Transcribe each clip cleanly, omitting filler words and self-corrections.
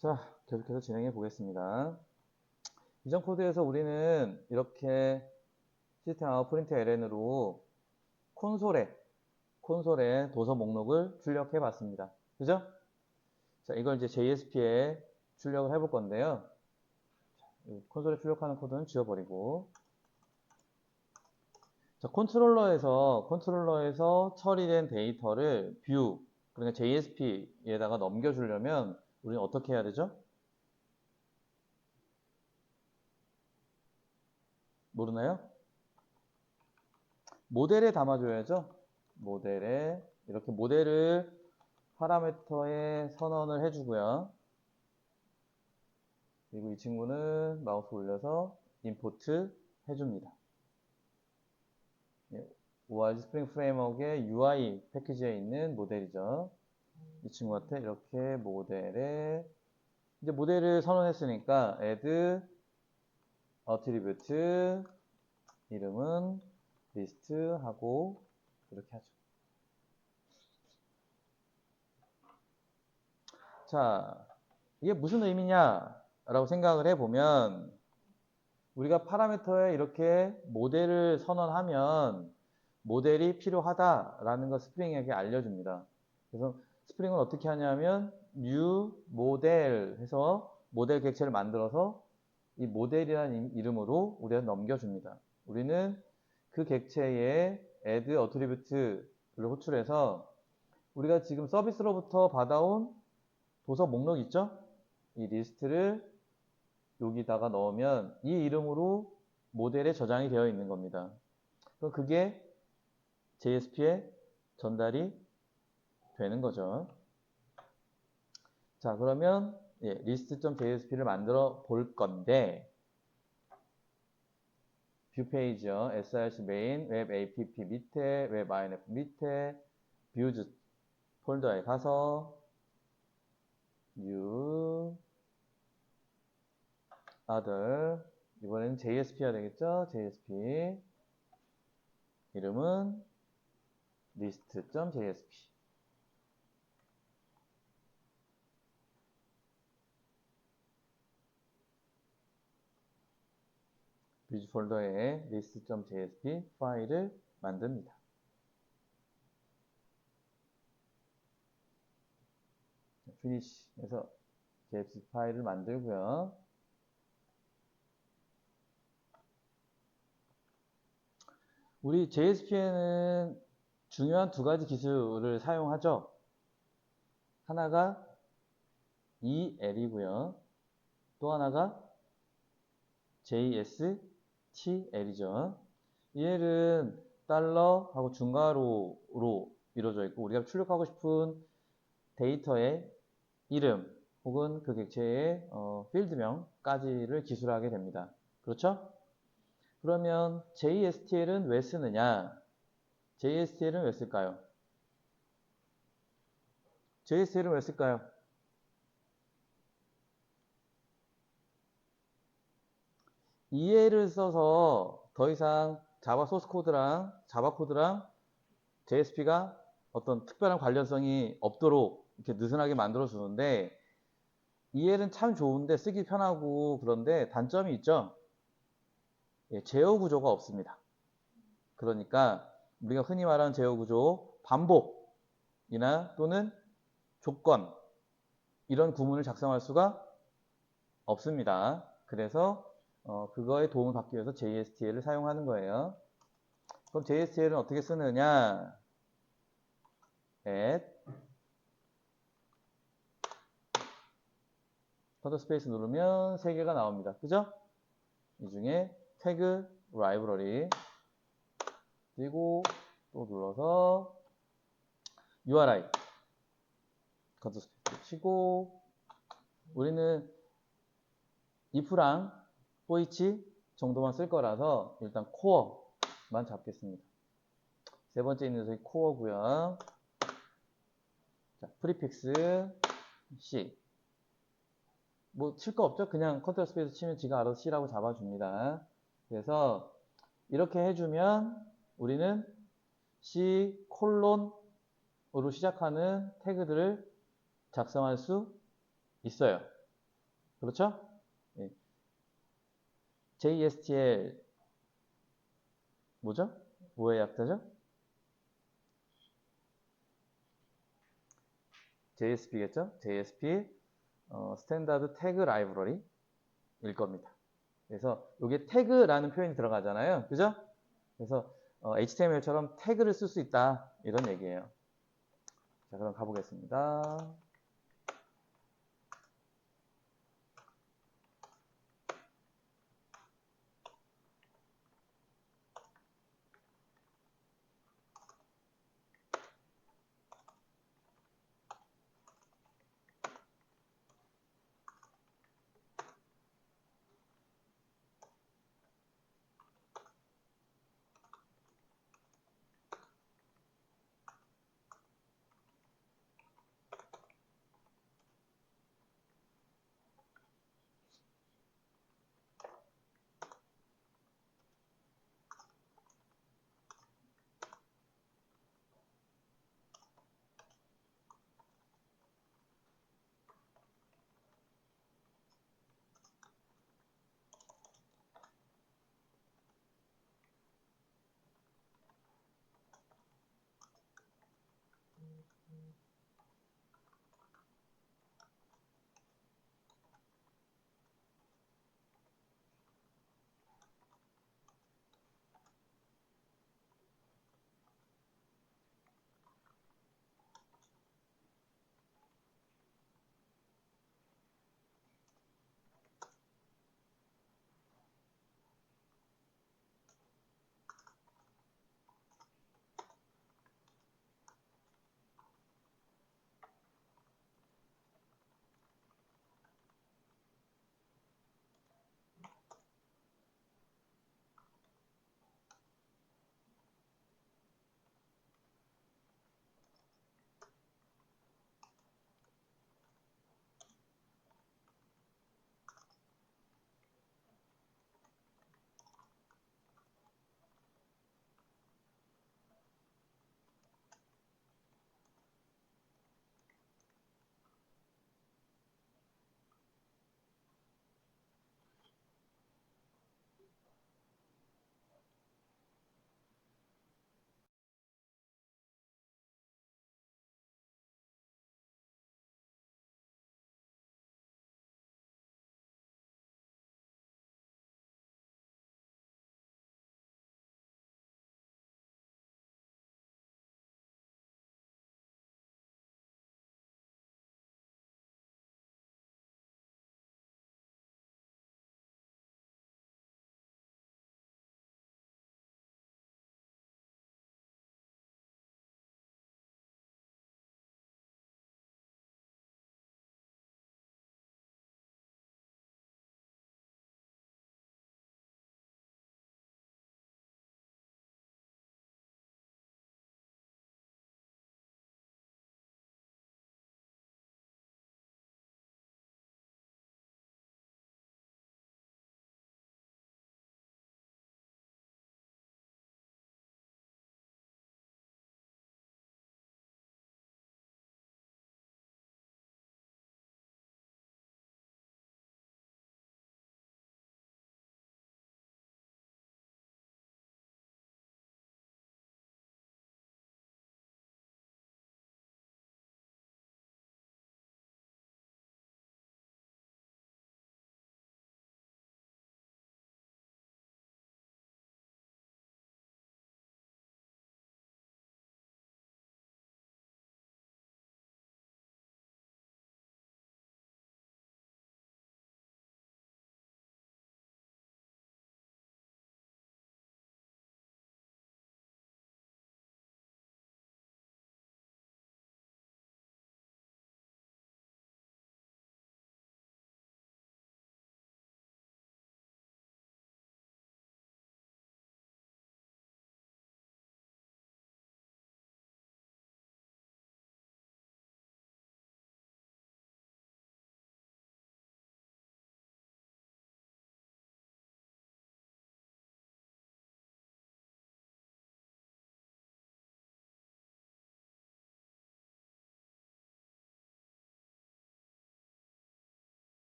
자, 계속해서 진행해 보겠습니다. 이전 코드에서 우리는 이렇게 시스템 아웃 프린트 ln으로 콘솔에 도서 목록을 출력해 봤습니다. 그죠? 자, 이걸 이제 JSP에 출력을 해볼 건데요. 콘솔에 출력하는 코드는 지워버리고. 자, 컨트롤러에서 처리된 데이터를 뷰, 그러니까 JSP에다가 넘겨주려면 우리는 어떻게 해야 되죠? 모르나요? 모델에 담아줘야죠. 이렇게 모델을 파라미터에 선언을 해주고요. 그리고 이 친구는 마우스 올려서 임포트 해줍니다. ORG 스프링 프레임워크의 UI 패키지에 있는 모델이죠. 이 친구한테 이렇게 이제 모델을 선언했으니까 add attribute 이름은 list 하고 이렇게 하죠. 자, 이게 무슨 의미냐 라고 생각을 해보면 우리가 파라미터에 이렇게 모델을 선언하면 모델이 필요하다라는 걸 스프링에게 알려줍니다. 그래서 스프링은 어떻게 하냐면 new model 해서 모델 객체를 만들어서 이 모델이라는 이름으로 우리가 넘겨줍니다. 우리는 그 객체에 add attribute를 호출해서 우리가 지금 서비스로부터 받아온 도서 목록 있죠? 이 리스트를 여기다가 넣으면 이 이름으로 모델에 저장이 되어 있는 겁니다. 그럼 그게 JSP에 전달이 되는 거죠. 자, 그러면 list.jsp를 만들어 볼 건데 뷰 페이지요. src main 웹 app 밑에 웹 inf 밑에 views 폴더에 가서 new other 이번에는 JSP가 되겠죠. JSP 이름은 list.jsp 뷰즈 폴더에 list.jsp 파일을 만듭니다. finish에서 JSP 파일을 만들고요. 우리 JSP에는 중요한 두 가지 기술을 사용하죠. 하나가 EL이고요. 또 하나가 JSTL이죠. EL은 달러하고 중괄호로 이루어져 있고 우리가 출력하고 싶은 데이터의 이름 혹은 그 객체의 필드명까지를 기술하게 됩니다. 그렇죠? 그러면 JSTL은 왜 쓰느냐? JSTL은 왜 쓸까요? JSTL은 왜 쓸까요? EL을 써서 더 이상 자바 소스 코드랑 자바 코드랑 JSP가 어떤 특별한 관련성이 없도록 이렇게 느슨하게 만들어 주는데 EL은 참 좋은데 쓰기 편하고 그런데 단점이 있죠. 제어 구조가 없습니다. 그러니까 우리가 흔히 말하는 제어 구조 반복이나 또는 조건 이런 구문을 작성할 수가 없습니다. 그래서 그거에 도움을 받기 위해서 JSTL을 사용하는 거예요. 그럼 JSTL은 어떻게 쓰느냐? add 커터 스페이스 누르면 3개가 나옵니다. 그죠? 이 중에 태그 라이브러리 그리고 또 눌러서 URI 커터 스페이스 치고 우리는 if랑 for 정도만 쓸 거라서 일단 코어만 잡겠습니다. 세 번째 있는 녀석이 코어고요. 자, 프리픽스 C 뭐 칠 거 없죠? 그냥 컨트롤 스페이스 치면 지가 알아서 C라고 잡아줍니다. 그래서 이렇게 해주면 우리는 C 콜론으로 시작하는 태그들을 작성할 수 있어요. 그렇죠? 예. JSTL 뭐죠? 뭐의 약자죠? JSP겠죠? JSP 스탠다드 태그 라이브러리일 겁니다. 그래서 이게 태그라는 표현이 들어가잖아요. 그죠? 그래서 HTML처럼 태그를 쓸 수 있다. 이런 얘기예요. 자, 그럼 가보겠습니다.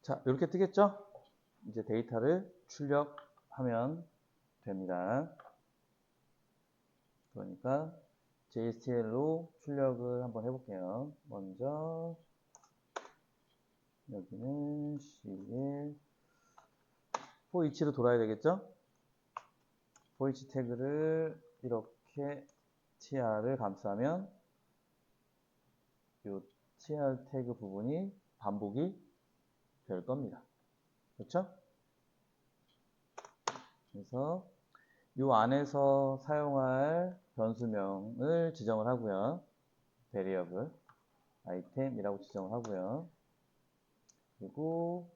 자, 이렇게 뜨겠죠? 이제 데이터를 출력하면 됩니다. 그러니까 JSTL로 출력을 한번 해볼게요. 먼저 여기는 CL for each로 돌아야 되겠죠? for each 태그를 이렇게 tr을 감싸면 이 tr 태그 부분이 반복이 될 겁니다. 그렇죠? 그래서 이 안에서 사용할 변수명을 지정을 하고요. variable 아이템이라고 지정을 하고요. 그리고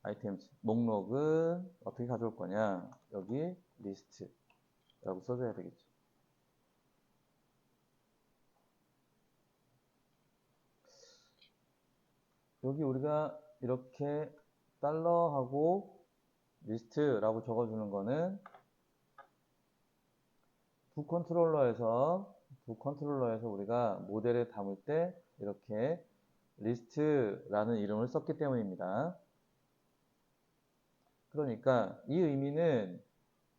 아이템즈 목록은 어떻게 가져올 거냐? 여기 리스트라고 써줘야 되겠죠. 여기 우리가 이렇게 달러하고 리스트라고 적어주는 거는 북컨트롤러에서 우리가 모델을 담을 때 이렇게 리스트라는 이름을 썼기 때문입니다. 그러니까 이 의미는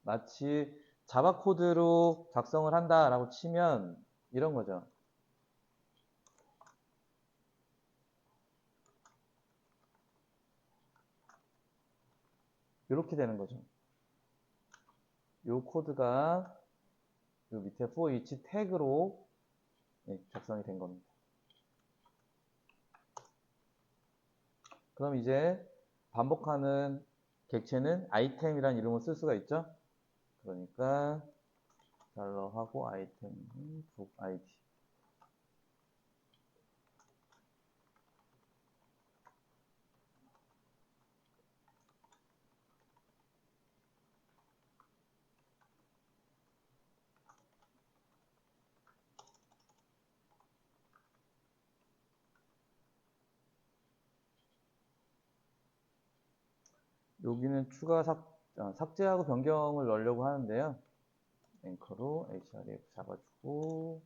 마치 자바 코드로 작성을 한다라고 치면 이런 거죠. 이렇게 되는 거죠. 이 코드가 요 밑에 for each 태그로 작성이 된 겁니다. 그럼 이제 반복하는 객체는 아이템이라는 이름을 쓸 수가 있죠. 그러니까 달러하고 아이템 북 id. 여기는 삭제하고 변경을 넣으려고 하는데요. 앵커로 href 잡아주고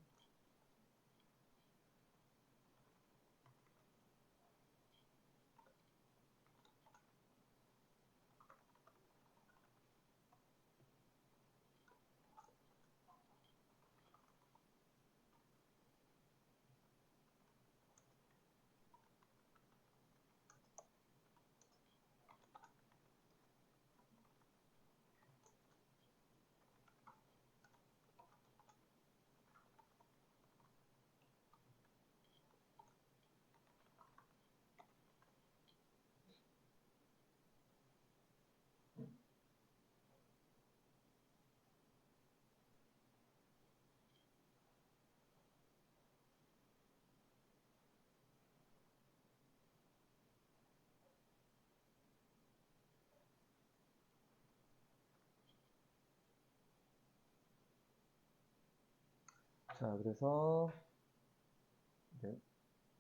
자, 그래서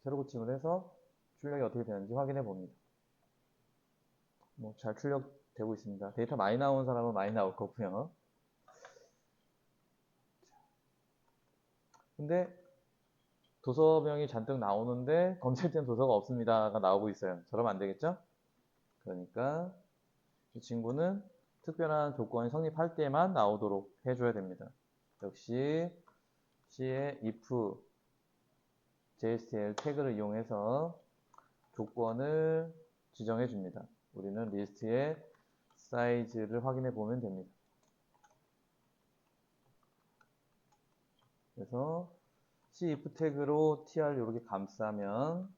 새로 고침을 해서 출력이 어떻게 되는지 확인해 봅니다. 뭐 잘 출력되고 있습니다. 데이터 많이 나온 사람은 많이 나올 거고요. 근데 도서명이 잔뜩 나오는데 검색된 도서가 없습니다가 나오고 있어요. 저러면 안 되겠죠? 그러니까 이 친구는 특별한 조건이 성립할 때만 나오도록 해줘야 됩니다. 역시 C의 if JSTL 태그를 이용해서 조건을 지정해 줍니다. 우리는 리스트의 사이즈를 확인해 보면 됩니다. 그래서 C if 태그로 tr 이렇게 감싸면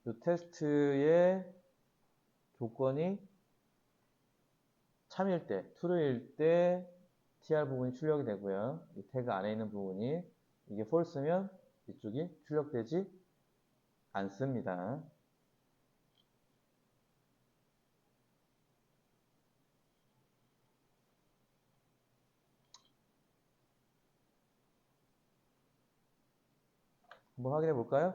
이 테스트의 조건이 참일 때, true일 때 tr 부분이 출력이 되고요. 이 태그 안에 있는 부분이 이게 false면 이쪽이 출력되지 않습니다. 한번 확인해 볼까요?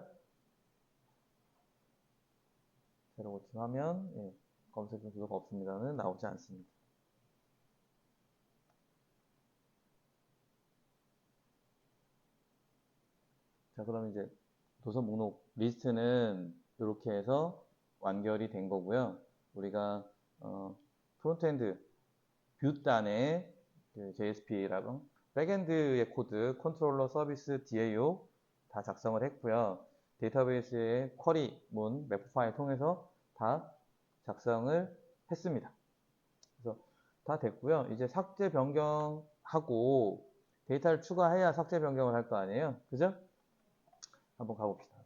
새로 고침하면 검색된 도서가 없습니다는 나오지 않습니다. 자, 그럼 이제 도서 목록 리스트는 이렇게 해서 완결이 된 거고요. 우리가 프론트엔드 뷰단에 그 JSP라고 백엔드의 코드 컨트롤러 서비스 DAO 다 작성을 했고요. 데이터베이스의 쿼리문 매프 파일 통해서 다 작성을 했습니다. 그래서 다 됐고요. 이제 삭제 변경하고 데이터를 추가해야 삭제 변경을 할 거 아니에요. 그죠? 한번 가봅시다.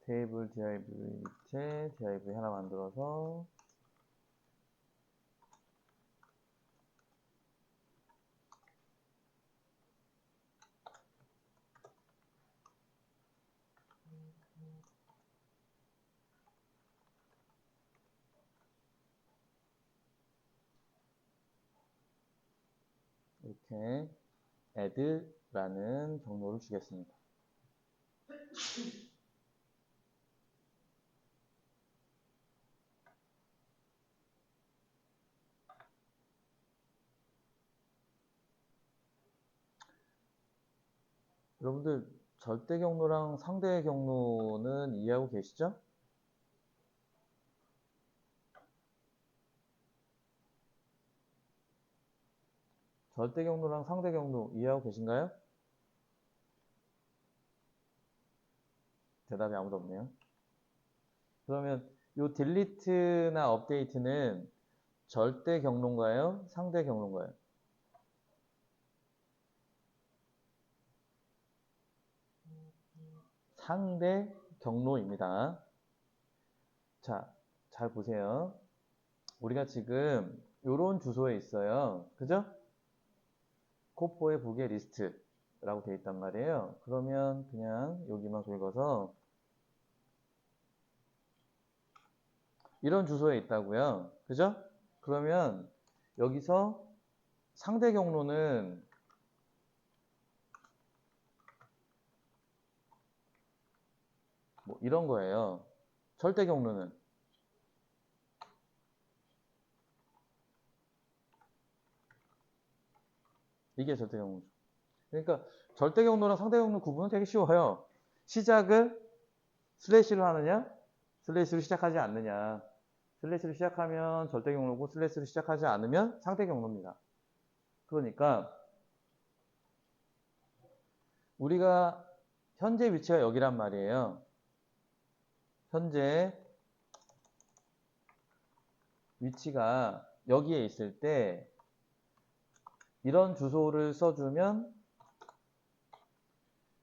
테이블 div 밑에 div 하나 만들어서 이렇게 add라는 경로를 주겠습니다. 여러분들 절대 경로랑 상대 경로는 이해하고 계시죠? 절대 경로랑 상대 경로 이해하고 계신가요? 대답이 아무도 없네요. 그러면 이 딜리트나 업데이트는 절대 경로인가요? 상대 경로인가요? 상대 경로입니다. 자, 잘 보세요. 우리가 지금 이런 주소에 있어요. 그죠? 코포의 북의 리스트라고 되어 있단 말이에요. 그러면 그냥 여기만 긁어서 이런 주소에 있다고요. 그죠? 그러면 여기서 상대 경로는 뭐 이런 거예요. 절대 경로는 이게 절대 경로죠. 그러니까 절대 경로랑 상대 경로 구분은 되게 쉬워요. 시작을 슬래시로 하느냐, 슬래시로 시작하지 않느냐. 슬래시로 시작하면 절대 경로고 슬래시로 시작하지 않으면 상대 경로입니다. 그러니까 우리가 현재 위치가 여기란 말이에요. 현재 위치가 여기에 있을 때 이런 주소를 써주면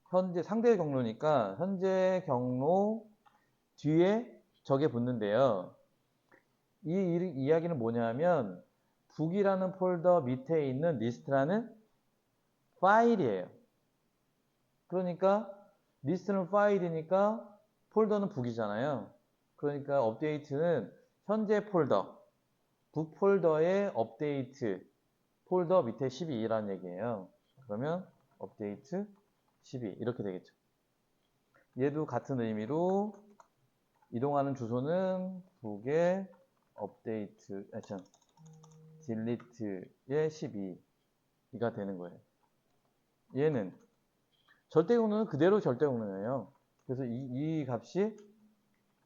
현재 상대 경로니까 현재 경로 뒤에 저게 붙는데요. 이 이야기는 뭐냐면 북이라는 폴더 밑에 있는 리스트라는 파일이에요. 그러니까 리스트는 파일이니까 폴더는 북이잖아요. 그러니까 업데이트는 현재 폴더, 북 폴더의 업데이트 폴더 밑에 12라는 얘기예요. 그러면 업데이트 12 이렇게 되겠죠. 얘도 같은 의미로 이동하는 주소는 북의 업데이트, 딜리트의 12가 되는 거예요. 얘는 절대 경로는 그대로 절대 경로예요. 그래서 이 값이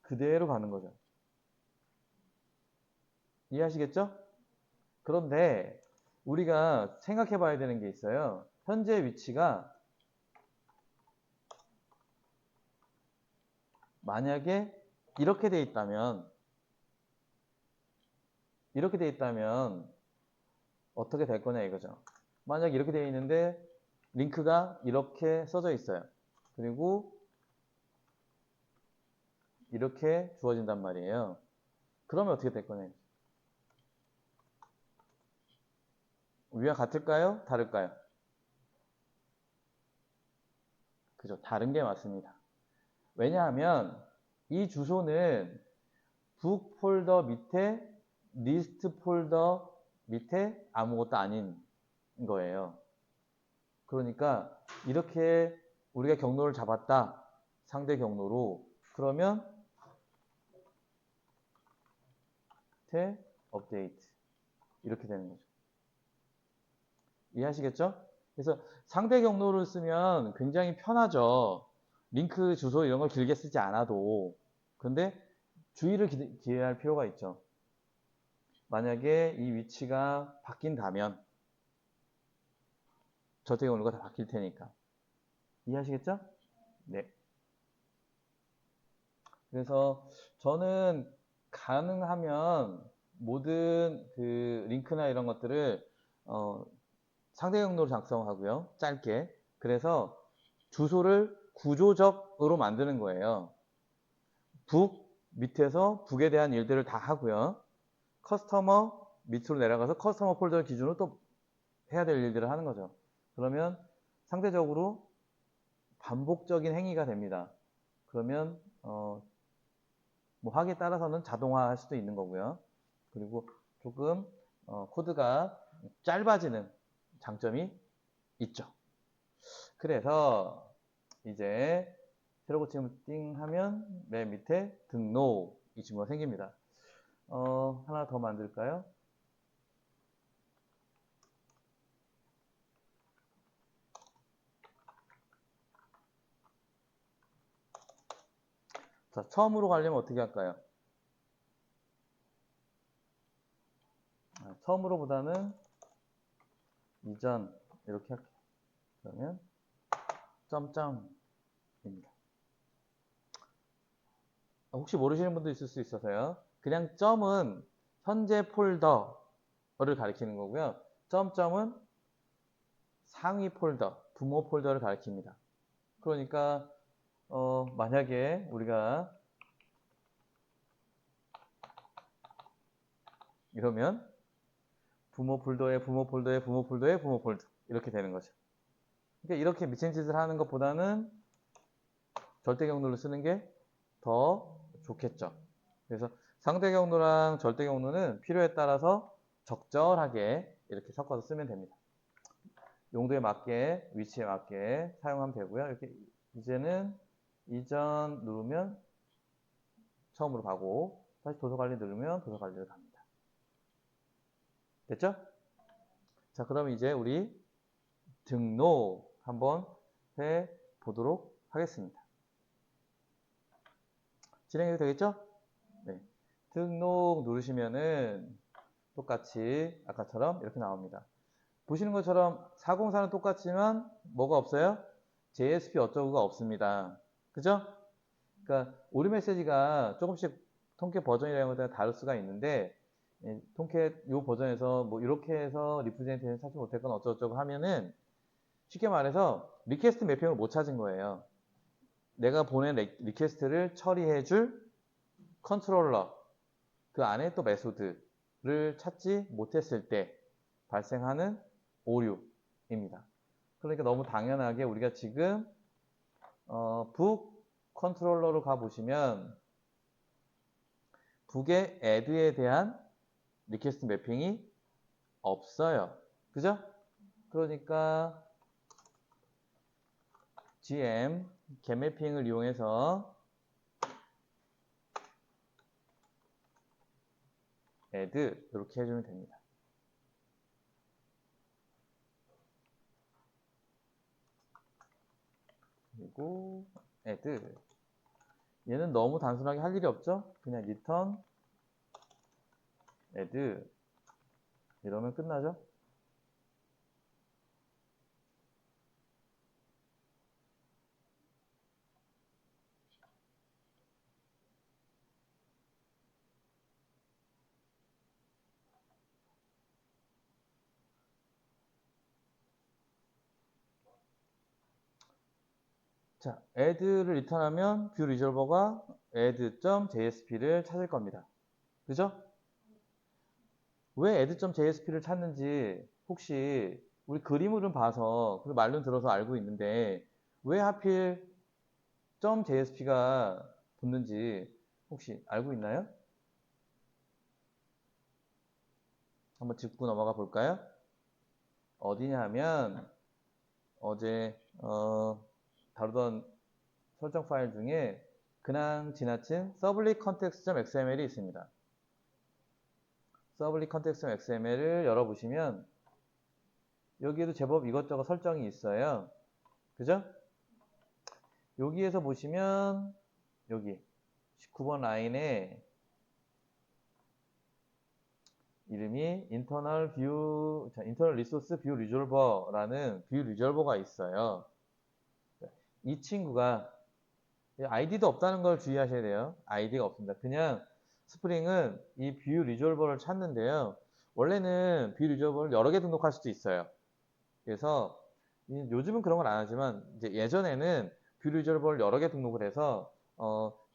그대로 가는 거죠. 이해하시겠죠? 그런데 우리가 생각해 봐야 되는 게 있어요. 현재 위치가 만약에 이렇게 돼 있다면 어떻게 될 거냐 이거죠. 만약 이렇게 되어 있는데 링크가 이렇게 써져 있어요. 그리고 이렇게 주어진단 말이에요. 그러면 어떻게 될 거냐. 위와 같을까요? 다를까요? 그죠. 다른 게 맞습니다. 왜냐하면 이 주소는 북 폴더 밑에 리스트 폴더 밑에 아무것도 아닌 거예요. 그러니까 이렇게 우리가 경로를 잡았다. 상대 경로로. 그러면 업데이트 이렇게 되는 거죠. 이해하시겠죠? 그래서 상대 경로를 쓰면 굉장히 편하죠. 링크 주소 이런 걸 길게 쓰지 않아도. 근데 주의를 기해야 할 필요가 있죠. 만약에 이 위치가 바뀐다면 절대 경로가 다 바뀔 테니까. 이해하시겠죠? 네. 그래서 저는 가능하면 모든 그 링크나 이런 것들을 상대 경로로 작성하고요. 짧게. 그래서 주소를 구조적으로 만드는 거예요. 북 밑에서 북에 대한 일들을 다 하고요. 커스터머 밑으로 내려가서 커스터머 폴더 기준으로 또 해야 될 일들을 하는 거죠. 그러면 상대적으로 반복적인 행위가 됩니다. 그러면 뭐 하기에 따라서는 자동화할 수도 있는 거고요. 그리고 조금 코드가 짧아지는 장점이 있죠. 그래서 이제 새로 고침을 띵 하면 맨 밑에 등록 이 친구가 생깁니다. 하나 더 만들까요? 자, 처음으로 가려면 어떻게 할까요? 처음으로보다는 이전 이렇게 할게요. 그러면 점점입니다. 혹시 모르시는 분도 있을 수 있어서요. 그냥 점은 현재 폴더를 가리키는 거고요. 점점은 상위 폴더, 부모 폴더를 가리킵니다. 그러니까 만약에 우리가 이러면 부모 폴더에 부모 폴더에 부모 폴더에 부모 폴더 이렇게 되는 거죠. 그러니까 이렇게 미친 짓을 하는 것보다는 절대 경로를 쓰는 게 더 좋겠죠. 그래서 상대 경로랑 절대 경로는 필요에 따라서 적절하게 이렇게 섞어서 쓰면 됩니다. 용도에 맞게, 위치에 맞게 사용하면 되고요. 이렇게 이제는 이전 누르면 처음으로 가고 다시 도서관리 누르면 도서관리를 갑니다. 됐죠? 자, 그럼 이제 우리 등록 한번 해 보도록 하겠습니다. 진행해도 되겠죠? 네. 등록 누르시면은 똑같이 아까처럼 이렇게 나옵니다. 보시는 것처럼 404는 똑같지만 뭐가 없어요? JSP 어쩌고가 없습니다. 그죠? 그러니까 오류 메시지가 조금씩 통캣 버전이라는 것에 다를 수가 있는데 통캣 요 버전에서 뭐 이렇게 해서 리프레젠테이션 찾지 못했건 어쩌고저쩌고 하면은 쉽게 말해서 리퀘스트 매핑을 못 찾은 거예요. 내가 보낸 리퀘스트를 처리해줄 컨트롤러 그 안에 또 메소드를 찾지 못했을 때 발생하는 오류입니다. 그러니까 너무 당연하게 우리가 지금 북 컨트롤러로 가보시면 북의 add에 대한 리퀘스트 매핑이 없어요. 그죠? 그러니까 gm getMapping을 이용해서 add 이렇게 해주면 됩니다. 그리고 add 얘는 너무 단순하게 할 일이 없죠? 그냥 return add 이러면 끝나죠? 자, add를 리턴하면 뷰 리졸버가 add.jsp를 찾을 겁니다. 그죠? 왜 add.jsp를 찾는지 혹시 우리 그림으로 봐서 그리고 말로 들어서 알고 있는데 왜 하필 .jsp가 붙는지 혹시 알고 있나요? 한번 짚고 넘어가 볼까요? 어디냐 하면 어제 다루던 설정 파일 중에 그냥 지나친 서블릿 컨텍스트.xml이 있습니다. 서블릿 컨텍스트.xml을 열어보시면 여기에도 제법 이것저것 설정이 있어요. 그죠? 여기에서 보시면 여기 19번 라인에 이름이 internal view, internal resource view resolver라는 view resolver가 있어요. 이 친구가 아이디도 없다는 걸 주의하셔야 돼요. 아이디가 없습니다. 그냥 스프링은 이 view resolver를 찾는데요. 원래는 view resolver를 여러 개 등록할 수도 있어요. 그래서 요즘은 그런 걸 안 하지만 이제 예전에는 view resolver를 여러 개 등록을 해서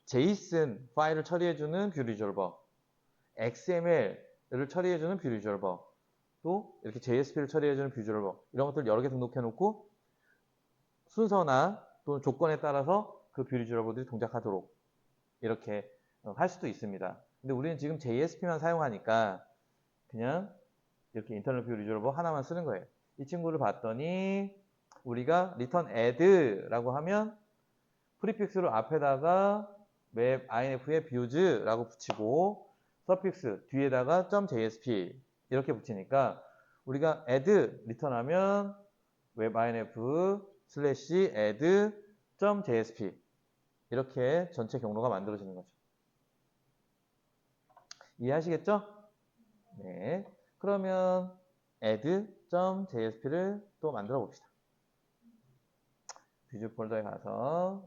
JSON 파일을 처리해주는 view resolver, XML을 처리해주는 view resolver, 또 이렇게 JSP를 처리해주는 view resolver 이런 것들 여러 개 등록해놓고 순서나 또는 조건에 따라서 그 view resolver들이 동작하도록 이렇게 할 수도 있습니다. 근데 우리는 지금 JSP만 사용하니까 그냥 이렇게 인터널 뷰 리졸버 하나만 쓰는 거예요. 이 친구를 봤더니 우리가 return add라고 하면 프리픽스로 앞에다가 맵 inf의 views라고 붙이고 서픽스 뒤에다가 .jsp 이렇게 붙이니까 우리가 add 리턴하면 웹 inf 슬래시 add .jsp 이렇게 전체 경로가 만들어지는 거죠. 이해하시겠죠? 네. 그러면 add.jsp를 또 만들어 봅시다. 뷰즈 폴더에 가서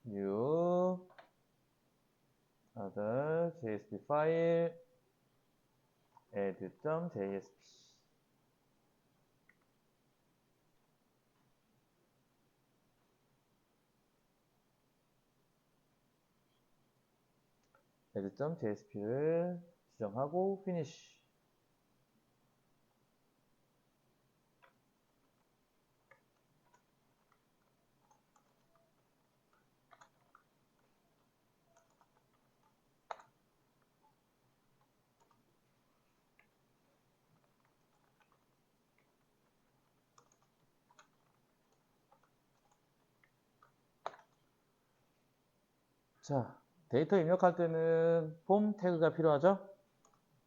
new other JSP 파일 add.jsp add.jsp를 지정하고 finish. 자, 데이터 입력할 때는 폼 태그가 필요하죠?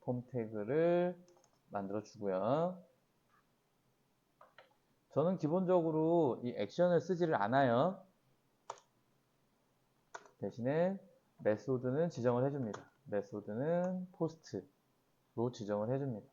폼 태그를 만들어 주고요. 저는 기본적으로 이 액션을 쓰지를 않아요. 대신에 메소드는 지정을 해줍니다. 메소드는 포스트로 지정을 해줍니다.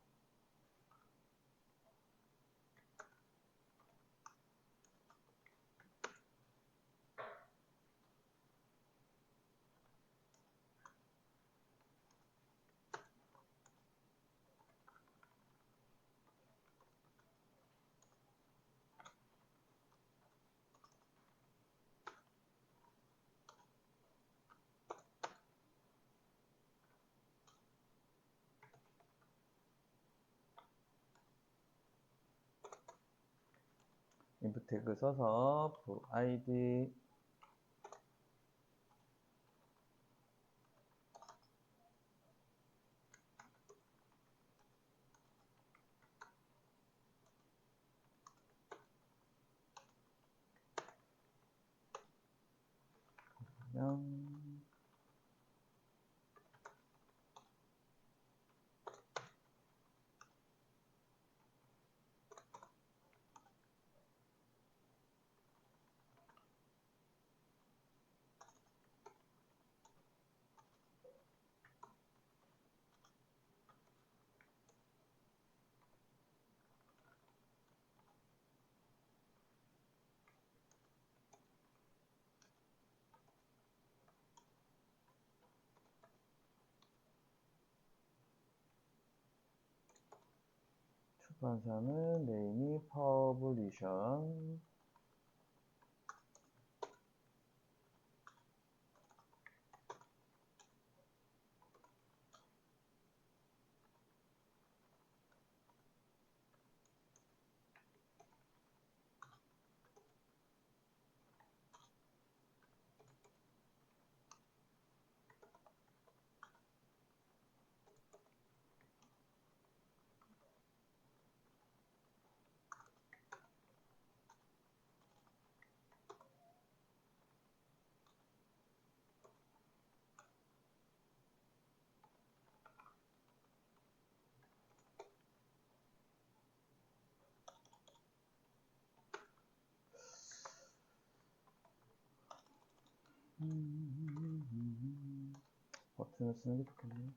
input 태그 써서 id 출판사는 네임이 퍼블리션 버튼을 쓰는 게 좋겠네요.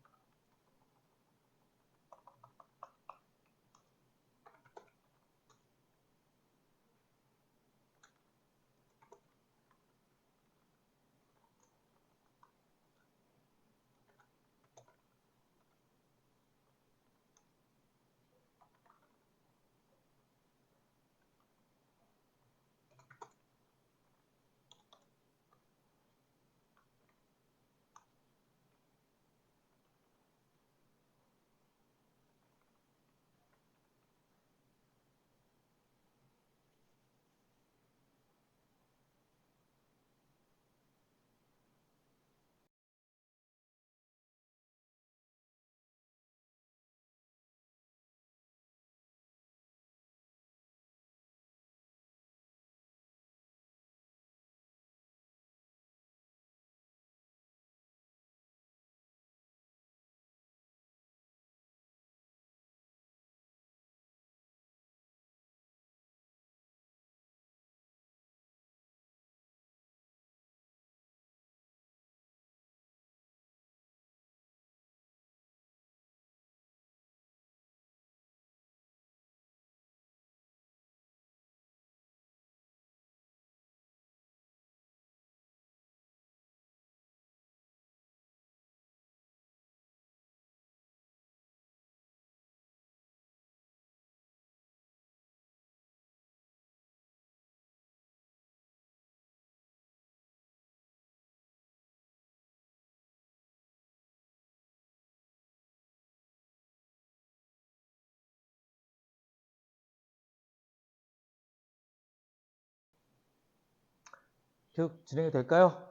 계속 진행이 될까요?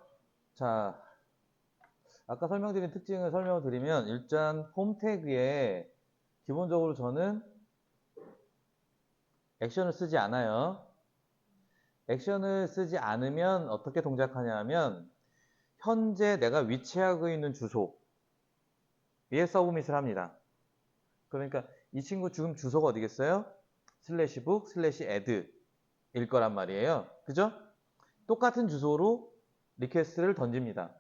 자, 아까 설명드린 특징을 설명을 드리면 일단 폼 태그에 기본적으로 저는 액션을 쓰지 않아요. 액션을 쓰지 않으면 어떻게 동작하냐 하면 현재 내가 위치하고 있는 주소에 서브밋을 합니다. 그러니까 이 친구 지금 주소가 어디겠어요? /book /add 일 거란 말이에요. 그죠? 똑같은 주소로 리퀘스트를 던집니다.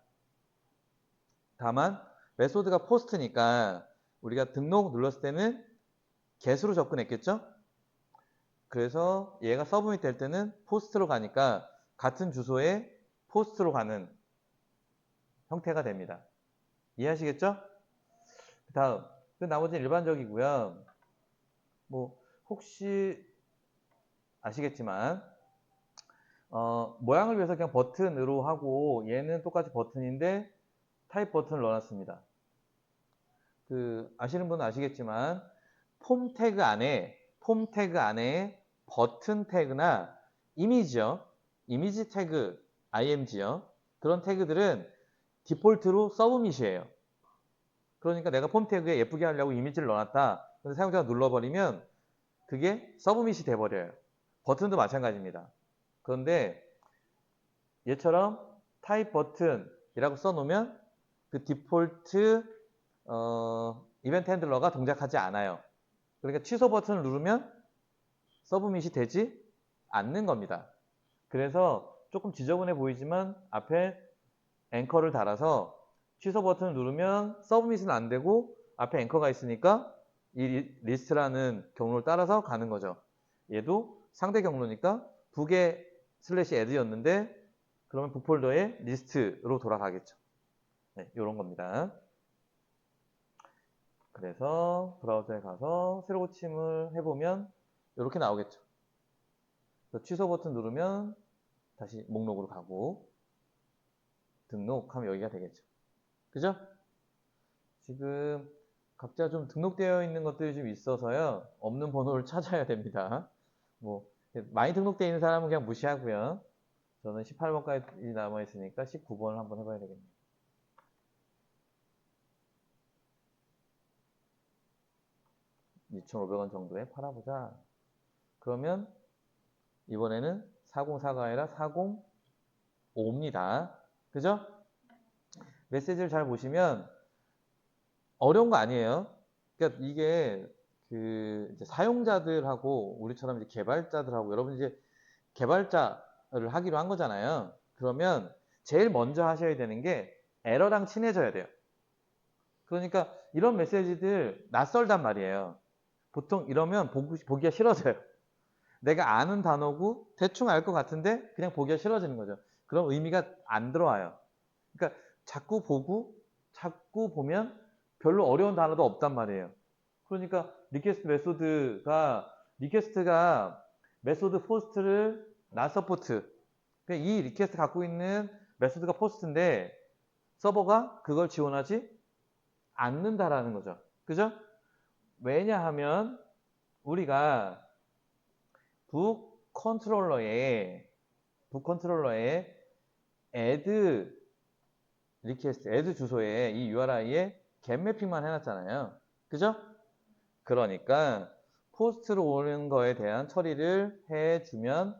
다만 메소드가 포스트니까 우리가 등록 눌렀을 때는 get으로 접근했겠죠? 그래서 얘가 서브밋 될 때는 포스트로 가니까 같은 주소에 포스트로 가는 형태가 됩니다. 이해하시겠죠? 그 다음, 나머지는 일반적이고요. 뭐 혹시 아시겠지만 모양을 위해서 그냥 버튼으로 하고 얘는 똑같이 버튼인데 타입 버튼을 넣어놨습니다. 아시는 분은 아시겠지만 폼 태그 안에 버튼 태그나 이미지요. 이미지 태그 img요. 그런 태그들은 디폴트로 서브밋이에요. 그러니까 내가 폼 태그에 예쁘게 하려고 이미지를 넣어놨다. 그래서 사용자가 눌러버리면 그게 서브밋이 돼버려요. 버튼도 마찬가지입니다. 그런데 얘처럼 타입 버튼이라고 써놓으면 그 디폴트 이벤트 핸들러가 동작하지 않아요. 그러니까 취소 버튼을 누르면 서브밋이 되지 않는 겁니다. 그래서 조금 지저분해 보이지만 앞에 앵커를 달아서 취소 버튼을 누르면 서브밋은 안 되고 앞에 앵커가 있으니까 이 리스트라는 경로를 따라서 가는 거죠. 얘도 상대 경로니까 북의 /add였는데 그러면 북폴더의 리스트로 돌아가겠죠. 네, 이런 겁니다. 그래서 브라우저에 가서 새로 고침을 해보면 이렇게 나오겠죠. 취소 버튼 누르면 다시 목록으로 가고 등록하면 여기가 되겠죠. 그죠? 지금 각자 좀 등록되어 있는 것들이 좀 있어서요. 없는 번호를 찾아야 됩니다. 뭐 많이 등록되어 있는 사람은 그냥 무시하고요. 저는 18번까지 남아있으니까 19번을 한번 해봐야 되겠네요. 2,500원 정도에 팔아보자. 그러면 이번에는 404가 아니라 405입니다. 그죠? 메시지를 잘 보시면 어려운 거 아니에요. 그러니까 이게 이제 사용자들하고 우리처럼 이제 개발자들하고 여러분 이제 개발자를 하기로 한 거잖아요. 그러면 제일 먼저 하셔야 되는 게 에러랑 친해져야 돼요. 그러니까 이런 메시지들 낯설단 말이에요. 보통 이러면 보기가 싫어져요. 내가 아는 단어고 대충 알 것 같은데 그냥 보기가 싫어지는 거죠. 그럼 의미가 안 들어와요. 그러니까 자꾸 보면 별로 어려운 단어도 없단 말이에요. 그러니까 리퀘스트가 메소드 포스트를 not support. 그러니까 이 리퀘스트 갖고 있는 메소드가 포스트인데 서버가 그걸 지원하지 않는다라는 거죠. 그죠? 왜냐하면 우리가 북 컨트롤러에 add add 주소에 이 URI에 get 매핑만 해놨잖아요. 그죠? 그러니까 포스트로 오는 거에 대한 처리를 해주면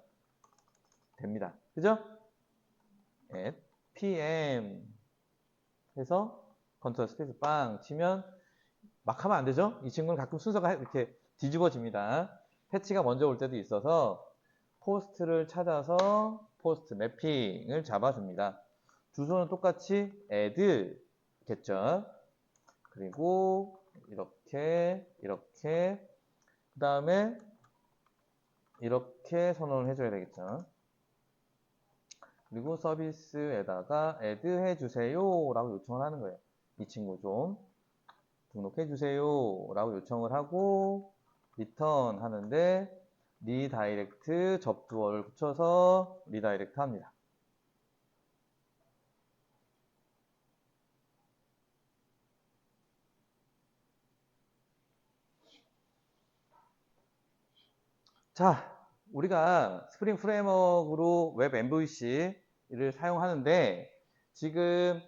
됩니다. 그죠? at pm 해서 컨트롤 스페이스 빵 치면 막 하면 안 되죠? 이 친구는 가끔 순서가 이렇게 뒤집어집니다. 패치가 먼저 올 때도 있어서 포스트를 찾아서 포스트 매핑을 잡아줍니다. 주소는 똑같이 add겠죠. 그리고 이렇게 그 다음에 이렇게 선언을 해줘야 되겠죠. 그리고 서비스에다가 add 해주세요 라고 요청을 하는 거예요. 이 친구 좀 등록해 주세요 라고 요청을 하고 리턴 하는데 리다이렉트 접두어를 붙여서 리다이렉트 합니다. 자, 우리가 스프링 프레임워크로 웹 MVC를 사용하는데 지금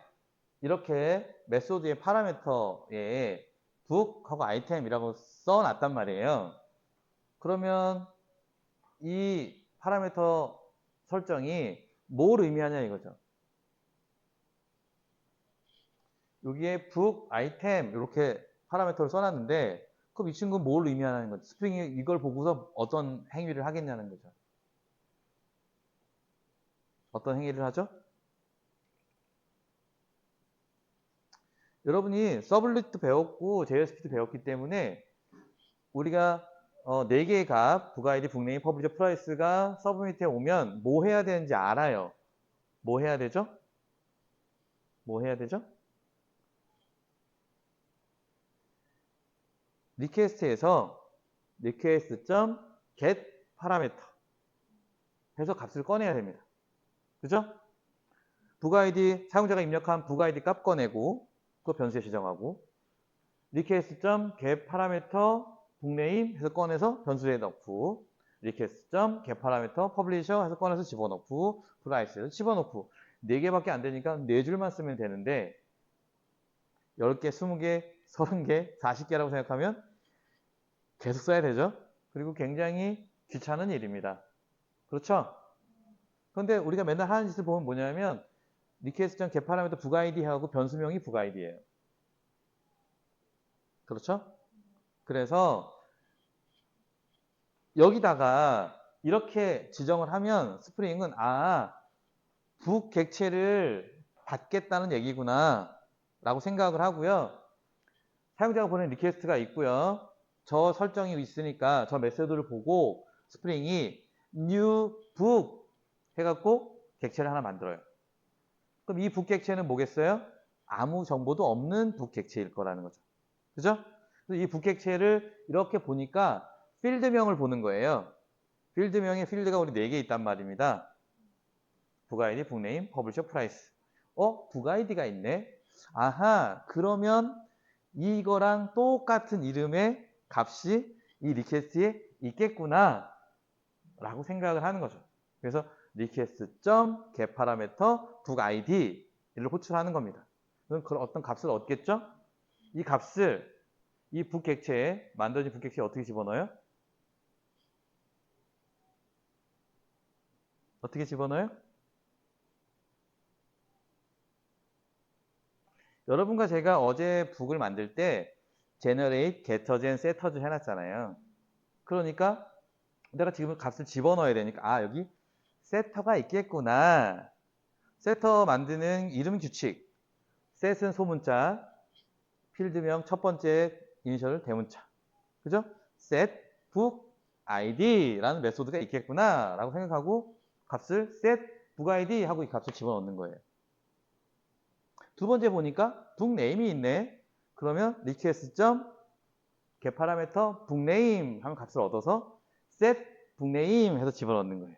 이렇게 메소드의 파라미터에 북하고 아이템이라고 써놨단 말이에요. 그러면 이 파라미터 설정이 뭘 의미하냐 이거죠. 여기에 북, 아이템 이렇게 파라미터를 써놨는데 그럼 이 친구는 뭘 의미하는 거죠? 스프링이 이걸 보고서 어떤 행위를 하겠냐는 거죠. 어떤 행위를 하죠? 여러분이 서블릿도 배웠고 JSP도 배웠기 때문에 우리가 4개의 값, 북아이디, 북네임, 퍼블리셔, 프라이스가 서브밋에 오면 뭐 해야 되는지 알아요. 뭐 해야 되죠? 뭐 해야 되죠? 리퀘스트에서 request.get 파라미터 해서 값을 꺼내야 됩니다. 그죠? 북아이디, 사용자가 입력한 북아이디 값 꺼내고 그거 변수에 지정하고 request.get 파라미터 북네임 해서 꺼내서 변수에 넣고 request.get 파라미터 퍼블리셔 해서 꺼내서 집어넣고 프라이스 집어넣고 4개밖에 안 되니까 4줄만 쓰면 되는데 10개, 20개, 30개, 40개라고 생각하면 계속 써야 되죠. 그리고 굉장히 귀찮은 일입니다. 그렇죠? 그런데 우리가 맨날 하는 짓을 보면 뭐냐면 request.get 파라미터 북아이디 하고 변수명이 북아이디예요. 그렇죠? 그래서 여기다가 이렇게 지정을 하면 스프링은 북 객체를 받겠다는 얘기구나 라고 생각을 하고요. 사용자가 보낸 리퀘스트가 있고요. 저 설정이 있으니까 저 메소드를 보고 스프링이 new book 해갖고 객체를 하나 만들어요. 그럼 이 북 객체는 뭐겠어요? 아무 정보도 없는 북 객체일 거라는 거죠. 그죠? 그래서 이 북 객체를 이렇게 보니까 필드명을 보는 거예요. 필드명에 필드가 우리 4개 있단 말입니다. 북아이디, 북네임, 퍼블리셔, 프라이스. 북아이디가 있네. 아하, 그러면 이거랑 똑같은 이름의 값이 이 리퀘스트에 있겠구나 라고 생각을 하는 거죠. 그래서 request.get parameter 북아이디를 호출하는 겁니다. 그럼 어떤 값을 얻겠죠? 이 값을 이 북객체에 만들어진 북객체에 어떻게 집어넣어요? 어떻게 집어넣어요? 여러분과 제가 어제 북을 만들 때 generate, gettergen, settergen 해놨잖아요. 그러니까 내가 지금 값을 집어넣어야 되니까 여기 setter가 있겠구나. setter 만드는 이름 규칙. set은 소문자, 필드명 첫 번째 이니셜 대문자. 그죠? set book id라는 메소드가 있겠구나 라고 생각하고 값을 set book id 하고 이 값을 집어넣는 거예요. 두 번째 보니까 book name이 있네. 그러면 request get 파라미터 book name 하면 값을 얻어서 set book name 해서 집어넣는 거예요.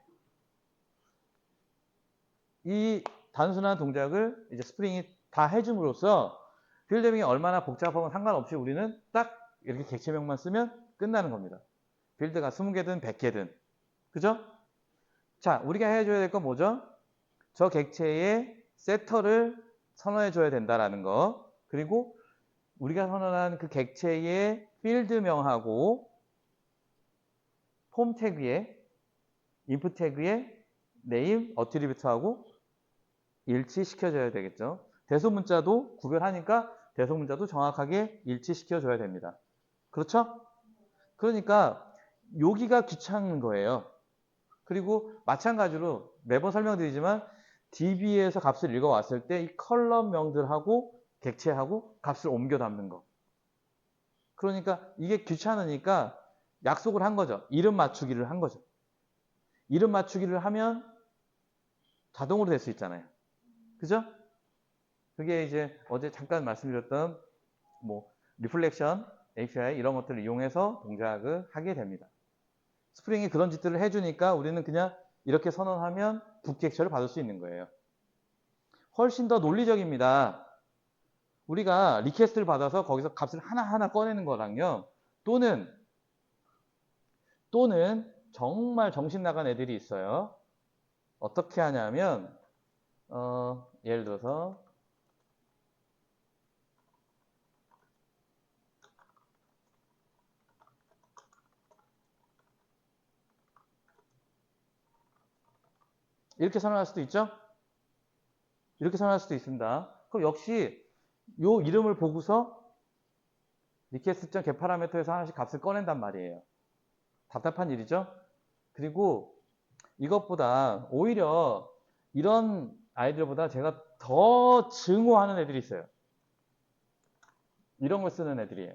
이 단순한 동작을 이제 스프링이 다 해줌으로써 필드명이 얼마나 복잡하건 상관없이 우리는 딱 이렇게 객체명만 쓰면 끝나는 겁니다. 필드가 20개든 100개든. 그죠? 자, 우리가 해줘야 될 건 뭐죠? 저 객체의 세터를 선언해줘야 된다라는 거. 그리고 우리가 선언한 그 객체의 필드명하고 폼 태그에 input 태그에 name, attribute하고 일치시켜줘야 되겠죠. 대소문자도 구별하니까 대소문자도 정확하게 일치시켜줘야 됩니다. 그렇죠? 그러니까 여기가 귀찮은 거예요. 그리고 마찬가지로 매번 설명드리지만 DB에서 값을 읽어왔을 때 이 컬럼명들하고 객체하고 값을 옮겨 담는 거. 그러니까 이게 귀찮으니까 약속을 한 거죠. 이름 맞추기를 한 거죠. 이름 맞추기를 하면 자동으로 될 수 있잖아요. 그죠? 그게 이제 어제 잠깐 말씀드렸던 뭐 리플렉션, API 이런 것들을 이용해서 동작을 하게 됩니다. 스프링이 그런 짓들을 해주니까 우리는 그냥 이렇게 선언하면 북객체를 받을 수 있는 거예요. 훨씬 더 논리적입니다. 우리가 리퀘스트를 받아서 거기서 값을 하나하나 꺼내는 거랑요. 또는 정말 정신 나간 애들이 있어요. 어떻게 하냐면 예를 들어서 이렇게 선언할 수도 있죠? 이렇게 선언할 수도 있습니다. 그럼 역시 요 이름을 보고서 request.get 파라미터에서 하나씩 값을 꺼낸단 말이에요. 답답한 일이죠? 그리고 이것보다 오히려 이런 아이들보다 제가 더 증오하는 애들이 있어요. 이런 걸 쓰는 애들이에요.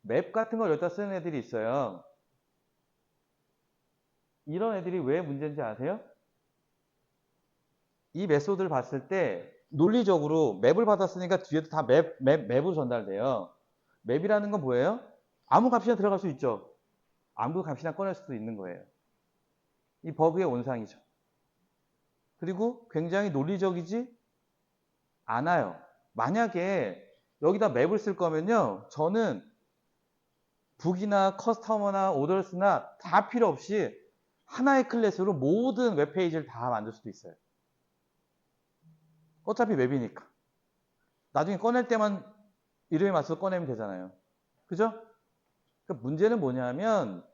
맵 같은 걸 여기다 쓰는 애들이 있어요. 이런 애들이 왜 문제인지 아세요? 이 메소드를 봤을 때 논리적으로 맵을 받았으니까 뒤에도 다 맵으로 전달돼요. 맵이라는 건 뭐예요? 아무 값이나 들어갈 수 있죠. 아무 값이나 꺼낼 수도 있는 거예요. 이 버그의 원상이죠. 그리고 굉장히 논리적이지 않아요. 만약에 여기다 맵을 쓸 거면요. 저는 북이나 커스터머나 오더스나 다 필요 없이 하나의 클래스로 모든 웹페이지를 다 만들 수도 있어요. 어차피 웹이니까. 나중에 꺼낼 때만 이름에 맞춰서 꺼내면 되잖아요. 그죠? 그러니까 문제는 뭐냐면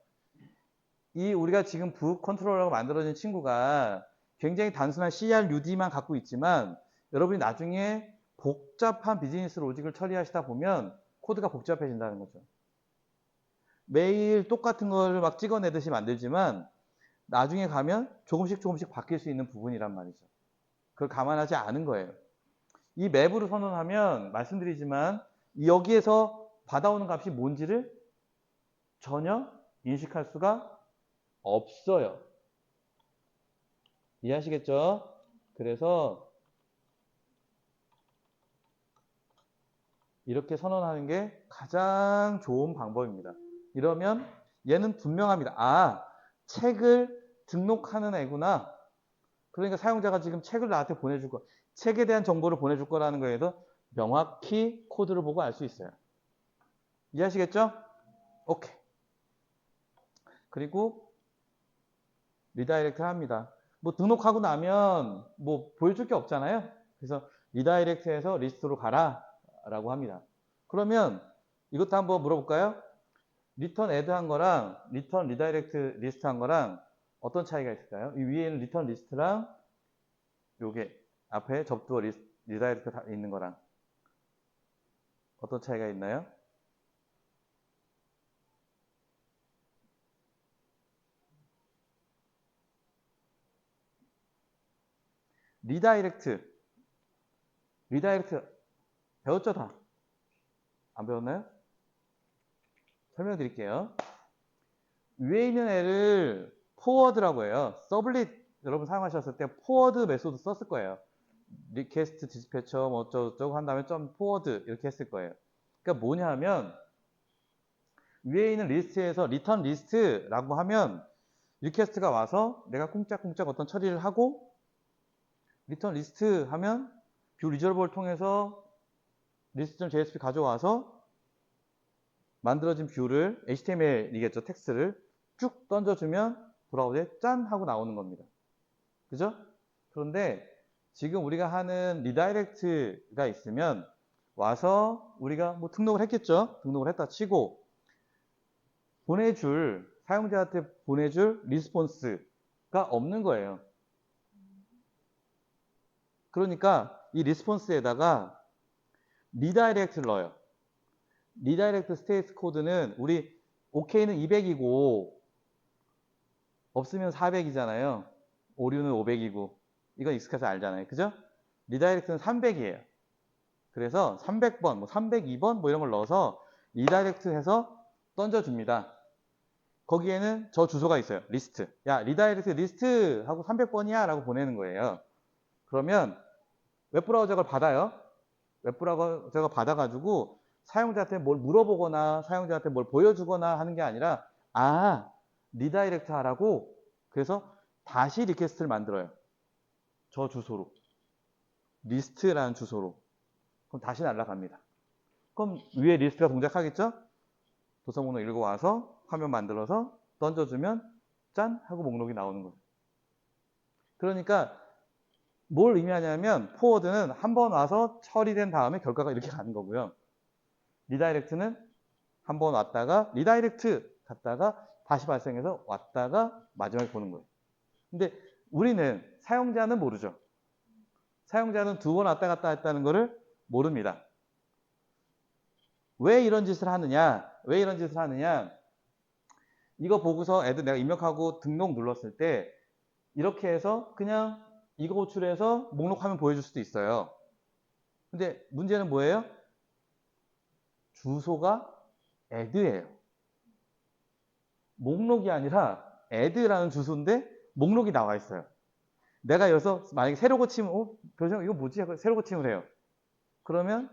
이 우리가 지금 북 컨트롤러가 만들어진 친구가 굉장히 단순한 CRUD만 갖고 있지만 여러분이 나중에 복잡한 비즈니스 로직을 처리하시다 보면 코드가 복잡해진다는 거죠. 매일 똑같은 걸 막 찍어내듯이 만들지만 나중에 가면 조금씩 바뀔 수 있는 부분이란 말이죠. 그걸 감안하지 않은 거예요. 이 맵으로 선언하면 말씀드리지만 여기에서 받아오는 값이 뭔지를 전혀 인식할 수가 없어요. 이해하시겠죠? 그래서 이렇게 선언하는 게 가장 좋은 방법입니다. 이러면 얘는 분명합니다. 아, 책을 등록하는 애구나. 그러니까 사용자가 지금 책을 나한테 보내줄 거, 책에 대한 정보를 보내줄 거라는 거에도 명확히 코드를 보고 알 수 있어요. 이해하시겠죠? 오케이. 그리고 리다이렉트를 합니다. 뭐 등록하고 나면 뭐 보여줄 게 없잖아요. 그래서 리다이렉트해서 리스트로 가라 라고 합니다. 그러면 이것도 한번 물어볼까요? 리턴 애드 한 거랑 리턴 리다이렉트 리스트 한 거랑 어떤 차이가 있을까요? 이 위에는 리턴 리스트랑 요게 앞에 접두어 리다이렉트 있는 거랑 어떤 차이가 있나요? 리다이렉트 배웠죠 다? 안 배웠나요? 설명드릴게요. 위에 있는 애를 포워드라고 해요. 서블릿 여러분 사용하셨을 때 포워드 메소드 썼을 거예요. 리퀘스트 디스패처 뭐 어쩌고저쩌고 한 다음에 점 포워드 이렇게 했을 거예요. 그러니까 뭐냐 하면 위에 있는 리스트에서 리턴 리스트라고 하면 리퀘스트가 와서 내가 쿵짝쿵짝 어떤 처리를 하고 리턴 리스트 하면 뷰 리저버블을 통해서 리스트.jsp 가져와서 만들어진 뷰를 HTML이겠죠. 텍스트를 쭉 던져주면 돌아오게 짠 하고 나오는 겁니다. 그죠? 그런데 지금 우리가 하는 리다이렉트가 있으면 와서 우리가 뭐 등록을 했겠죠. 등록을 했다 치고 사용자한테 보내줄 리스폰스가 없는 거예요. 그러니까 이 리스폰스에다가 리다이렉트를 넣어요. 리다이렉트 스테이트 코드는 우리 OK는 200이고 없으면 400이잖아요. 오류는 500이고 이건 익숙해서 알잖아요. 그죠? 리다이렉트는 300이에요. 그래서 300번, 뭐 302번 뭐 이런 걸 넣어서 리다이렉트 해서 던져줍니다. 거기에는 저 주소가 있어요. 리스트. 야, 리다이렉트 리스트 하고 300번이야 라고 보내는 거예요. 그러면 웹브라우저가 받아요. 웹브라우저가 받아가지고 사용자한테 뭘 물어보거나 사용자한테 뭘 보여주거나 하는 게 아니라 리다이렉트 하라고 그래서 다시 리퀘스트를 만들어요. 저 주소로. 리스트라는 주소로. 그럼 다시 날아갑니다. 그럼 위에 리스트가 동작하겠죠? 도서 목록 읽어와서 화면 만들어서 던져주면 짠! 하고 목록이 나오는 거예요. 그러니까 뭘 의미하냐면 포워드는 한번 와서 처리된 다음에 결과가 이렇게 가는 거고요. 리다이렉트는 한번 왔다가 리다이렉트 갔다가 다시 발생해서 왔다가 마지막에 보는 거예요. 근데 우리는 사용자는 모르죠. 사용자는 두 번 왔다 갔다 했다는 거를 모릅니다. 왜 이런 짓을 하느냐? 이거 보고서 애들 내가 입력하고 등록 눌렀을 때 이렇게 해서 그냥 이거 호출해서 목록 화면 보여줄 수도 있어요. 근데 문제는 뭐예요? 주소가 add예요. 목록이 아니라 add라는 주소인데 목록이 나와 있어요. 내가 여기서 만약에 새로 고치면 별명 이거 뭐지? 새로 고침을 해요. 그러면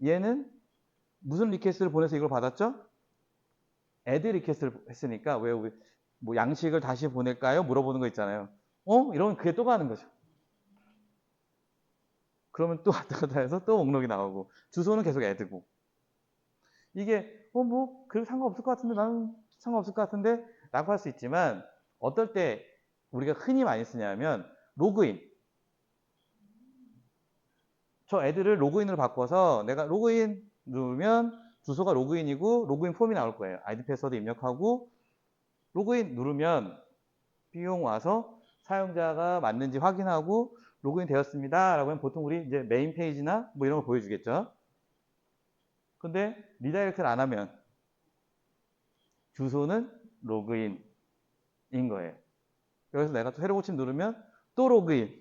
얘는 무슨 리퀘스트를 보내서 이걸 받았죠? add 리퀘스트를 했으니까 왜 우리 뭐 양식을 다시 보낼까요? 물어보는 거 있잖아요. 이러면 그게 또 가는 거죠. 그러면 또 왔다 갔다 해서 또 목록이 나오고 주소는 계속 add고 이게 그래도 상관없을 것 같은데 나는 상관없을 것 같은데 라고 할 수 있지만 어떨 때 우리가 흔히 많이 쓰냐면 로그인 저 애들을 로그인으로 바꿔서 내가 로그인 누르면 주소가 로그인이고 로그인 폼이 나올 거예요. 아이디 패스워드 입력하고 로그인 누르면 비용 와서 사용자가 맞는지 확인하고 로그인 되었습니다. 라고 하면 보통 우리 이제 메인 페이지나 뭐 이런 거 보여주겠죠. 근데 리다이렉트를 안 하면 주소는 로그인인 거예요. 여기서 내가 또 새로 고침 누르면 또 로그인.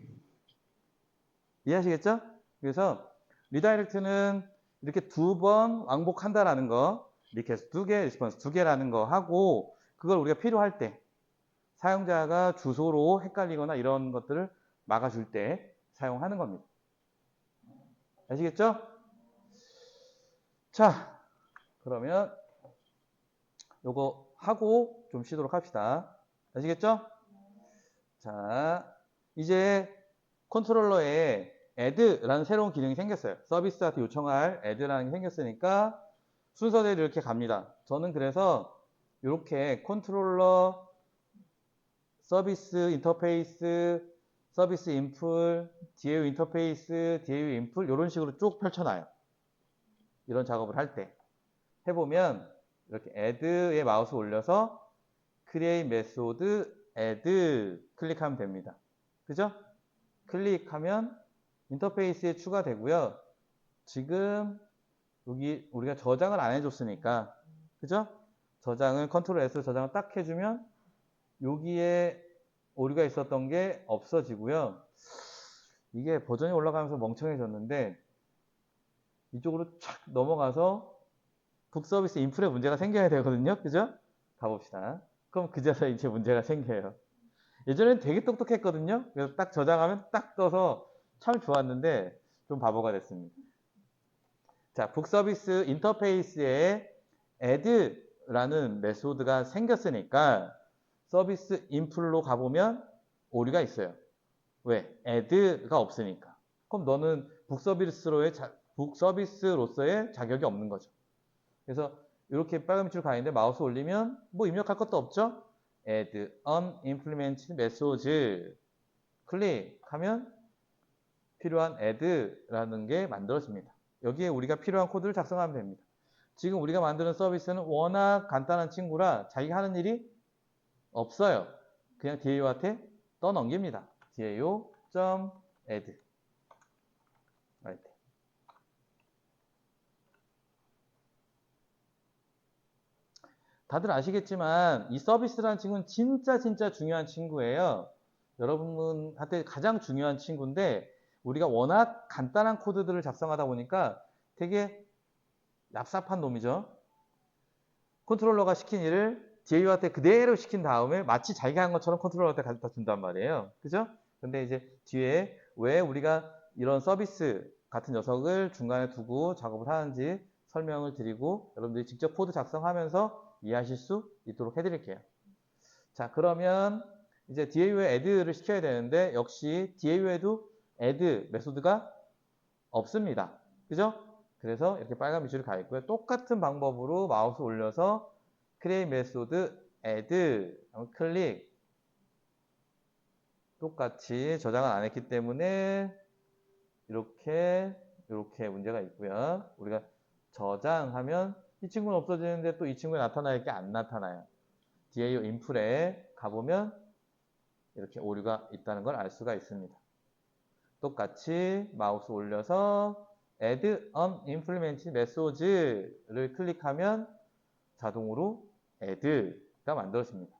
이해하시겠죠? 그래서 리다이렉트는 이렇게 두 번 왕복한다라는 거, 리퀘스트 2개, 리스폰스 2개라는 거 하고 그걸 우리가 필요할 때 사용자가 주소로 헷갈리거나 이런 것들을 막아줄 때 사용하는 겁니다. 아시겠죠? 자, 그러면 요거 하고 좀 쉬도록 합시다. 아시겠죠? 자, 이제 컨트롤러에 add라는 새로운 기능이 생겼어요. 서비스한테 요청할 add라는 게 생겼으니까 순서대로 이렇게 갑니다. 저는 그래서 이렇게 컨트롤러 서비스 인터페이스, 서비스 인풀, DAU 인터페이스, DAU 인풀 이런 식으로 쭉 펼쳐놔요. 이런 작업을 할 때. 해보면 이렇게 add에 마우스 올려서 create method add 클릭하면 됩니다. 그죠? 클릭하면 인터페이스에 추가되고요. 지금 여기 우리가 저장을 안 해줬으니까 그죠? 저장을 컨트롤 S로 저장을 딱 해주면 여기에 오류가 있었던 게 없어지고요. 이게 버전이 올라가면서 멍청해졌는데 이쪽으로 촥 넘어가서 북서비스 인풀에 문제가 생겨야 되거든요. 그죠? 가봅시다. 그럼 그제서 이제 문제가 생겨요. 예전엔 되게 똑똑했거든요. 그래서 딱 저장하면 딱 떠서 참 좋았는데 좀 바보가 됐습니다. 자, 북서비스 인터페이스에 add라는 메소드가 생겼으니까 서비스 인풀로 가보면 오류가 있어요. 왜? add가 없으니까. 그럼 너는 북서비스로서의 자격이 없는 거죠. 그래서 이렇게 빨간 밑으로 가 있는데 마우스 올리면 뭐 입력할 것도 없죠? add unimplemented message 클릭하면 필요한 add라는 게 만들어집니다. 여기에 우리가 필요한 코드를 작성하면 됩니다. 지금 우리가 만드는 서비스는 워낙 간단한 친구라 자기가 하는 일이 없어요. 그냥 DAO한테 떠넘깁니다. DAO.add 다들 아시겠지만 이 서비스라는 친구는 진짜 중요한 친구예요. 여러분한테 가장 중요한 친구인데 우리가 워낙 간단한 코드들을 작성하다 보니까 되게 얍삽한 놈이죠. 컨트롤러가 시킨 일을 DAO한테 그대로 시킨 다음에 마치 자기가 한 것처럼 컨트롤러한테 가져다 준단 말이에요. 그죠? 근데 이제 뒤에 왜 우리가 이런 서비스 같은 녀석을 중간에 두고 작업을 하는지 설명을 드리고 여러분들이 직접 코드 작성하면서 이해하실 수 있도록 해드릴게요. 자, 그러면 이제 DAO에 add를 시켜야 되는데 역시 DAO에도 add 메소드가 없습니다. 그죠? 그래서 이렇게 빨간 밑줄이 가 있고요. 똑같은 방법으로 마우스 올려서 create 메소드 add 클릭 똑같이 저장을 안 했기 때문에 이렇게 문제가 있고요. 우리가 저장하면 이 친구는 없어지는데 또 이 친구에 나타날 게 안 나타나요. DAO 인풀에 가보면 이렇게 오류가 있다는 걸 알 수가 있습니다. 똑같이 마우스 올려서 add unimplemented message를 클릭하면 자동으로 add가 만들어집니다.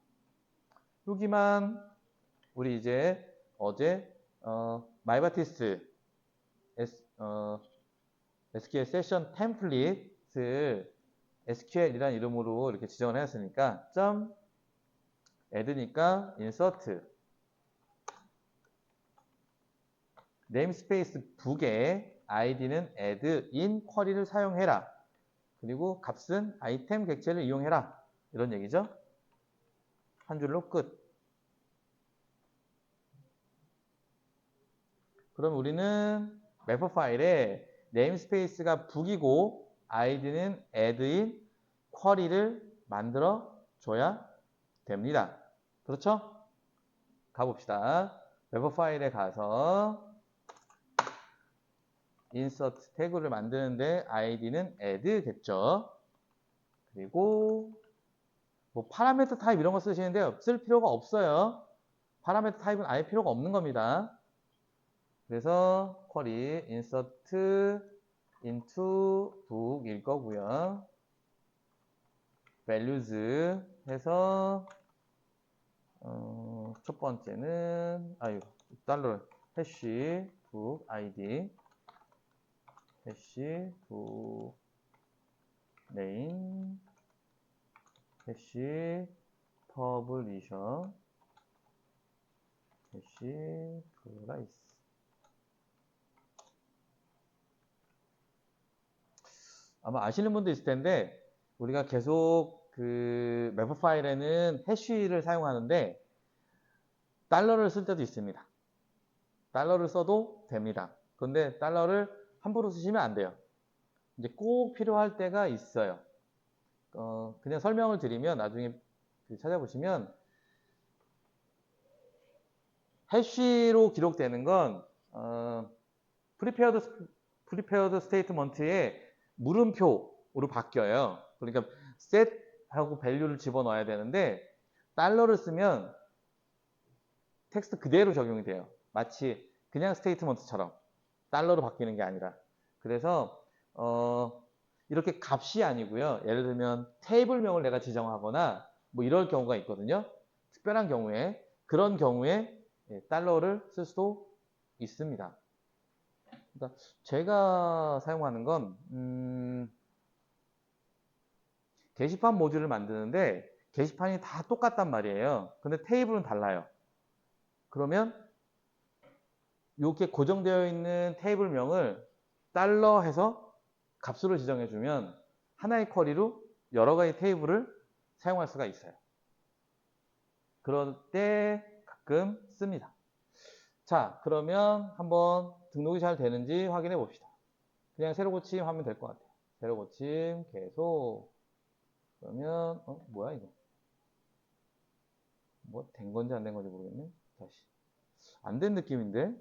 여기만 우리 이제 어제 마이바티스 SQL 세션 템플릿을 SQL이라는 이름으로 이렇게 지정을 했으니까 add니까 insert 네임스페이스 북에 id는 add in 쿼리를 사용해라. 그리고 값은 아이템 객체를 이용해라. 이런 얘기죠. 한 줄로 끝. 그럼 우리는 매퍼 파일에 네임스페이스가 북이고 id는 add in 쿼리를 만들어 줘야 됩니다. 그렇죠? 가봅시다. 매퍼 파일에 가서 insert 태그를 만드는데 id는 add겠죠. 그리고 뭐 파라미터 타입 이런 거 쓰시는데 쓸 필요가 없어요. 파라미터 타입은 아예 필요가 없는 겁니다. 그래서 쿼리 insert into book일 거고요. values 해서 첫 번째는 달러 해시 book id 해시 book name 해시 publisher 해시 price 아마 아시는 분도 있을 텐데 우리가 계속 그 매퍼 파일에는 해시를 사용하는데 달러를 쓸 때도 있습니다. 달러를 써도 됩니다. 그런데 달러를 함부로 쓰시면 안 돼요. 이제 꼭 필요할 때가 있어요. 그냥 설명을 드리면 나중에 찾아보시면 해시로 기록되는 건 prepared statement의 물음표로 바뀌어요. 그러니까 set 하고 value를 집어넣어야 되는데 달러를 쓰면 텍스트 그대로 적용이 돼요. 마치 그냥 스테이트먼트처럼 달러로 바뀌는 게 아니라. 그래서 이렇게 값이 아니고요. 예를 들면 테이블명을 내가 지정하거나 뭐 이럴 경우가 있거든요. 특별한 경우에 그런 경우에 달러를 쓸 수도 있습니다. 그러니까 제가 사용하는 건 게시판 모듈을 만드는데 게시판이 다 똑같단 말이에요. 근데 테이블은 달라요. 그러면 이렇게 고정되어 있는 테이블명을 달러 해서 값수를 지정해주면 하나의 쿼리로 여러 가지 테이블을 사용할 수가 있어요. 그럴 때 가끔 씁니다. 자, 그러면 한번 등록이 잘 되는지 확인해 봅시다. 그냥 새로 고침 하면 될 것 같아요. 새로 고침 계속. 그러면 뭐야 이거? 뭐 된 건지 안 된 건지 모르겠네. 다시. 안 된 느낌인데?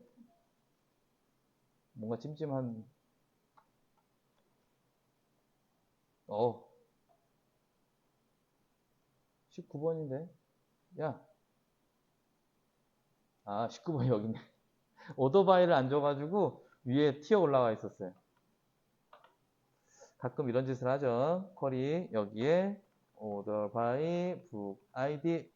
뭔가 찜찜한. 19번인데. 야, 19번이 여기 있네. 오토바이를 안 줘가지고 위에 튀어 올라와 있었어요. 가끔 이런 짓을 하죠. 쿼리 여기에 오토바이 북 아이디.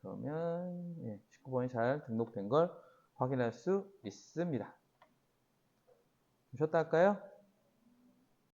그러면 19번이 잘 등록된 걸 확인할 수 있습니다. 좀 쉬었다 할까요?